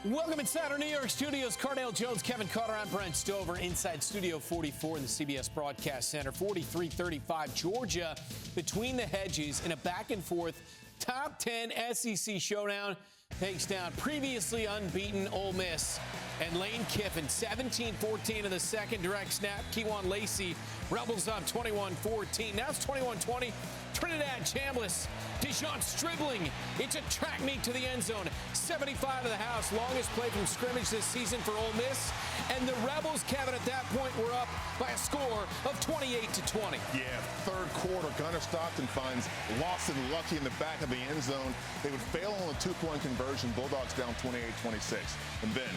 Welcome inside our New York studios. Cardale Jones, Kevin Carter, I'm Brent Stover inside Studio 44 in the CBS Broadcast Center. 43-35, Georgia between the hedges in a back-and-forth top 10 SEC showdown. Takes down previously unbeaten Ole Miss. And Lane Kiffin, 17-14 in the second direct snap. Kewan Lacey, Rebels up 21-14. Now it's 21-20. Trinidad Chambliss, Dijon Stribling into track meet to the end zone. 75 to the house, longest play from scrimmage this season for Ole Miss. And the Rebels, Kevin, at that point were up by a score of 28-20. Yeah, third quarter, Gunnar Stockton finds Lawson Lucky in the back of the end zone. They would fail on a two-point conversion. Bulldogs down 28-26. And then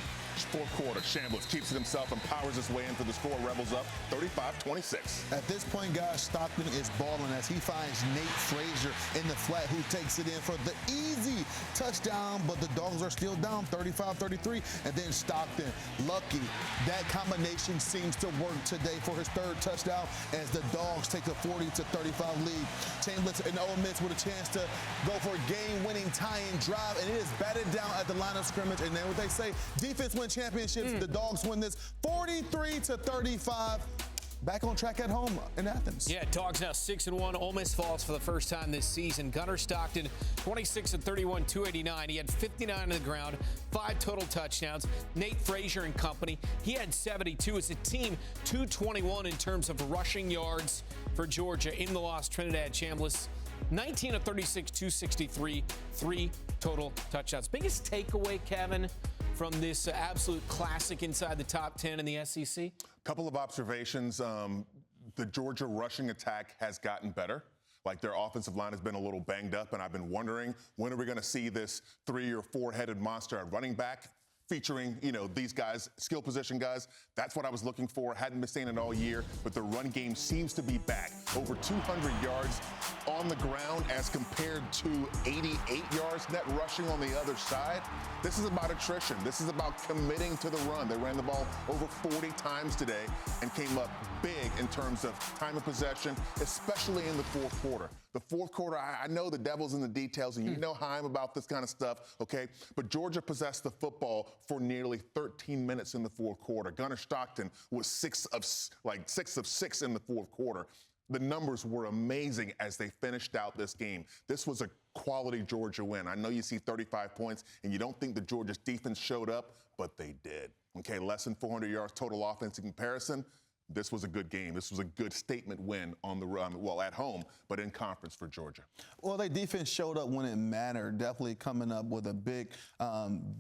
fourth quarter, Chambliss keeps it himself and powers his way in for the score. Rebels up 35-26. At this point, guys, Stockton is balling as he finds Nate Frazier in the flat, who takes it in for the easy touchdown, but the Dogs are still down 35-33. And then Stockton, Lucky, that combination seems to work today for his third touchdown as the Dogs take a 40-35 lead. Chambliss and Ole Miss with a chance to go for a game-winning tie-in drive, and it is batted down at the line of scrimmage. And then what they say, defense win championships. The Dogs win this 43-35. Back on track at home in Athens. Yeah, Dogs now 6-1. Ole Miss falls for the first time this season. Gunnar Stockton, 26-31, 289. He had 59 on the ground, 5 total touchdowns. Nate Frazier and company, he had 72. As a team, 221 in terms of rushing yards for Georgia in the loss. Trinidad Chambliss, 19 of 36, 263, 3 total touchdowns. Biggest takeaway, Kevin, from this absolute classic inside the top 10 in the SEC? Couple of observations. The Georgia rushing attack has gotten better. Like, their offensive line has been a little banged up, and I've been wondering, when are we going to see this 3 or 4-headed monster at running back featuring, these guys, skill position guys? That's what I was looking for. Hadn't been seeing it all year, but the run game seems to be back. Over 200 yards on the ground as compared to 88 yards net rushing on the other side. This is about attrition. This is about committing to the run. They ran the ball over 40 times today and came up big in terms of time of possession, especially in the fourth quarter. The fourth quarter, I know the devil's in the details, and you know how I'm about this kind of stuff, okay? But Georgia possessed the football for nearly 13 minutes in the fourth quarter. Gunnar Stockton was 6 of 6 in the fourth quarter. The numbers were amazing as they finished out this game. This was a quality Georgia win. I know you see 35 points, and you don't think the Georgia's defense showed up, but they did. Okay, less than 400 yards total offense in comparison. This was a good game. This was a good statement win on the run, at home, but in conference for Georgia. Well, their defense showed up when it mattered, definitely coming up with a big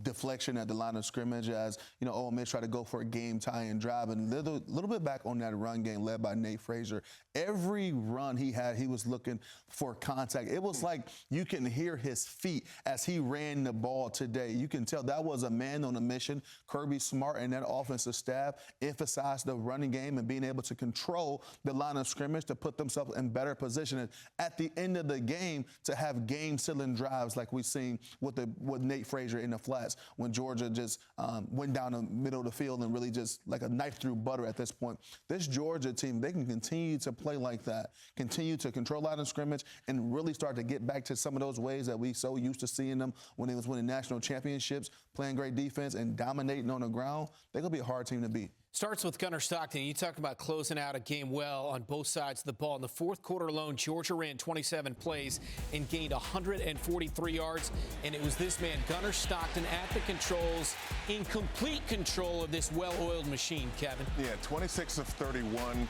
deflection at the line of scrimmage as, Ole Miss tried to go for a game tie-in drive. And a little bit back on that run game led by Nate Frazier. Every run he had, he was looking for contact. It was like you can hear his feet as he ran the ball today. You can tell that was a man on a mission. Kirby Smart and that offensive staff emphasized the running game and being able to control the line of scrimmage to put themselves in better position. And at the end of the game, to have game-sealing drives like we've seen with Nate Frazier in the flats when Georgia just went down the middle of the field and really just like a knife through butter at this point. This Georgia team, they can continue to play like that, continue to control line of scrimmage, and really start to get back to some of those ways that we so used to seeing them when they was winning national championships, playing great defense and dominating on the ground. They're going to be a hard team to beat. Starts with Gunnar Stockton. You talk about closing out a game well on both sides of the ball. In the fourth quarter alone, Georgia ran 27 plays and gained 143 yards. And it was this man, Gunnar Stockton, at the controls, in complete control of this well-oiled machine, Kevin. Yeah, 26 of 31,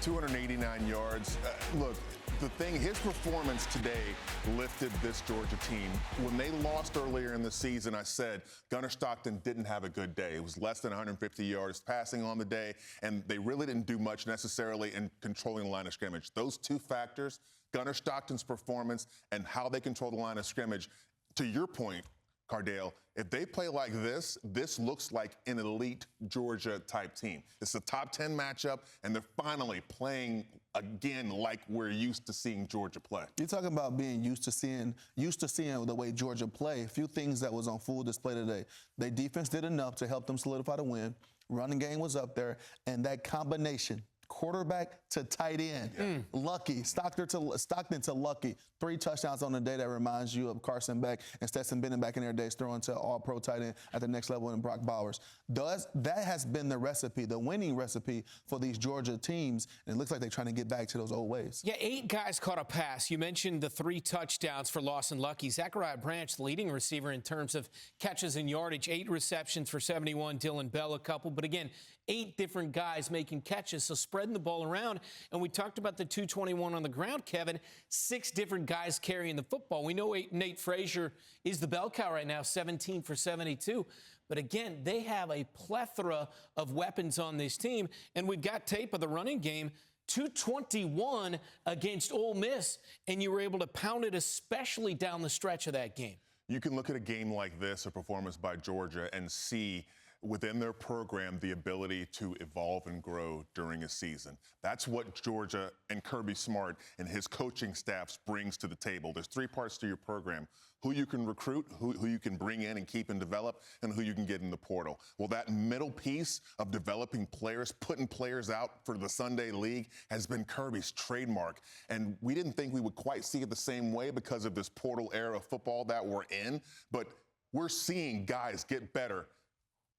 289 yards. Look, the thing, his performance today lifted this Georgia team. When they lost earlier in the season, I said Gunnar Stockton didn't have a good day. It was less than 150 yards passing on the day, and they really didn't do much necessarily in controlling the line of scrimmage. Those two factors, Gunnar Stockton's performance and how they control the line of scrimmage, to your point, Cardale, if they play like this looks like an elite Georgia-type team. It's a top 10 matchup, and they're finally playing again like we're used to seeing Georgia play. You're talking about being used to seeing the way Georgia play. A few things that was on full display today. Their defense did enough to help them solidify the win. Running game was up there, and that combination quarterback to tight end. Lucky. Stockton to Lucky. 3 touchdowns on the day. That reminds you of Carson Beck and Stetson Bennett back in their days throwing to all-pro tight end at the next level in Brock Bowers. That has been the recipe, the winning recipe for these Georgia teams, and it looks like they're trying to get back to those old ways. Yeah, 8 guys caught a pass. You mentioned the 3 touchdowns for Lawson Lucky. Zachariah Branch, the leading receiver in terms of catches and yardage, 8 receptions for 71. Dylan Bell, a couple. But again, 8 different guys making catches, so spreading the ball around. And we talked about the 221 on the ground, Kevin. 6 different guys carrying the football. We know Nate Frazier is the bell cow right now, 17 for 72. But again, they have a plethora of weapons on this team. And we've got tape of the running game. 221 against Ole Miss, and you were able to pound it, especially down the stretch of that game. You can look at a game like this, a performance by Georgia, and see within their program the ability to evolve and grow during a season. That's what Georgia and Kirby Smart and his coaching staffs brings to the table. There's 3 parts to your program: who you can recruit, who you can bring in and keep and develop, and who you can get in the portal. Well, that middle piece of developing players, putting players out for the Sunday League, has been Kirby's trademark. And we didn't think we would quite see it the same way because of this portal era of football that we're in. But we're seeing guys get better,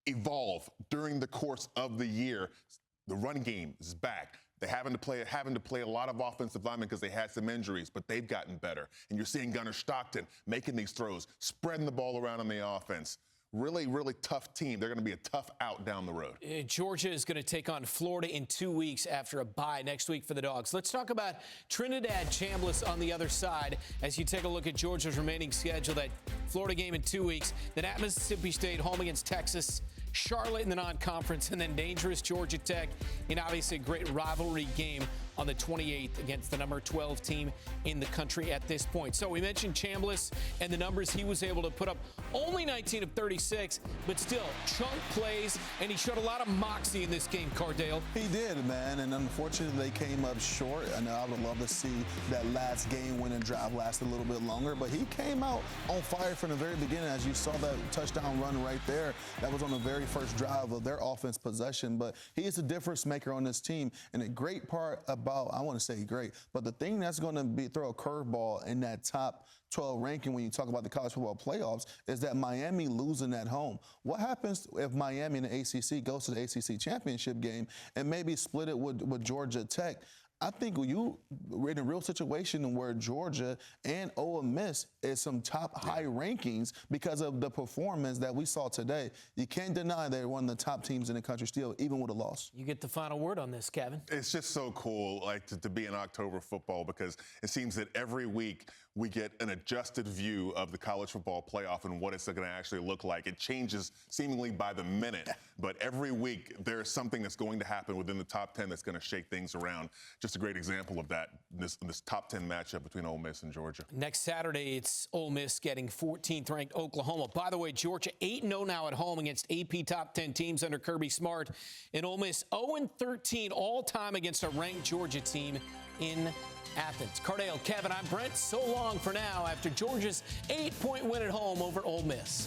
evolve during the course of the year. The run game is back. They're having to play a lot of offensive linemen because they had some injuries, but they've gotten better. And you're seeing Gunnar Stockton making these throws, spreading the ball around on the offense. Really, really tough team. They're going to be a tough out down the road. Georgia is going to take on Florida in 2 weeks after a bye next week for the Dogs. Let's talk about Trinidad Chambliss on the other side as you take a look at Georgia's remaining schedule. That Florida game in 2 weeks, then at Mississippi State, home against Texas, Charlotte in the non-conference, and then dangerous Georgia Tech in obviously a great rivalry game on the 28th against the number 12 team in the country at this point. So we mentioned Chambliss and the numbers he was able to put up. Only 19 of 36, but still chunk plays, and he showed a lot of moxie in this game, Cardale. He did, man, and unfortunately they came up short. I know I would love to see that last game-winning drive last a little bit longer, but he came out on fire from the very beginning. As you saw that touchdown run right there, that was on the very first drive of their offense possession. But he is a difference maker on this team, and a great part about, I want to say great, but the thing that's going to be throw a curveball in that top 12 ranking when you talk about the college football playoffs is that Miami losing at home. What happens if Miami in the ACC goes to the ACC championship game and maybe split it with Georgia Tech? I think we're in a real situation where Georgia and Ole Miss is some top high rankings because of the performance that we saw today. You can't deny they're one of the top teams in the country still, even with a loss. You get the final word on this, Kevin. It's just so cool, like to be in October football, because it seems that every week we get an adjusted view of the college football playoff and what it's going to actually look like. It changes seemingly by the minute, but every week there's something that's going to happen within the top 10 that's going to shake things around. Just a great example of that, this top 10 matchup between Ole Miss and Georgia. Next Saturday, it's Ole Miss getting 14th ranked Oklahoma. By the way, Georgia 8-0 now at home against AP top 10 teams under Kirby Smart. And Ole Miss 0-13 all time against a ranked Georgia team in Athens. Cardale, Kevin, I'm Brent. So long for now after Georgia's 8-point win at home over Ole Miss.